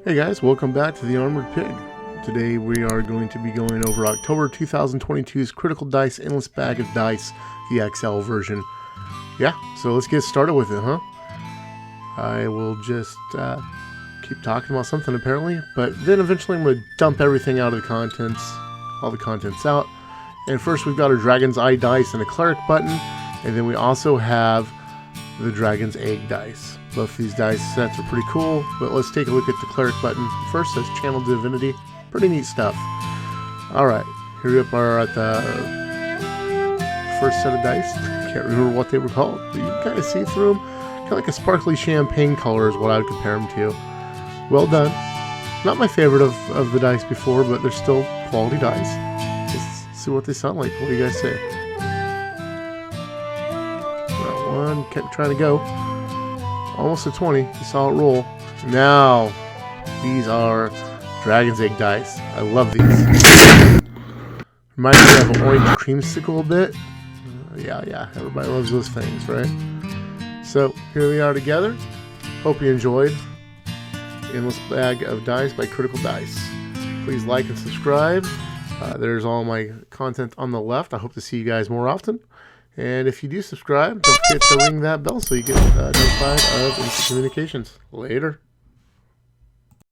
Hey guys, welcome back to the Armored Pig. Today we are going to be going over October 2022's Critical Dice Endless Bag of Dice, the XL version. Yeah, so let's get started with it, huh? I will just keep talking about something apparently, but then eventually I'm going to dump everything out of the contents, all the contents out. And first we've got our Dragon's Eye dice and a Cleric button, and then we also have the Dragon's Egg dice. Both these dice sets are pretty cool, but let's take a look at the Cleric button. First says Channel Divinity. Pretty neat stuff. Alright, here we are at the first set of dice. Can't remember what they were called, but you can kind of see through them. Kind of like a sparkly champagne color is what I would compare them to. Well done. Not my favorite of the dice before, but they're still quality dice. Let's see what they sound like. What do you guys say? That one kept trying to go. Almost a 20. You saw it roll. Now, these are Dragon's Egg dice. I love these. Reminds me of an orange creamsicle a bit. Yeah. Everybody loves those things, right? So, here we are together. Hope you enjoyed Endless Bag of Dice by Critical Dice. Please like and subscribe. There's all my content on the left. I hope to see you guys more often. And if you do subscribe, don't forget to ring that bell so you get notified of instant communications. Later.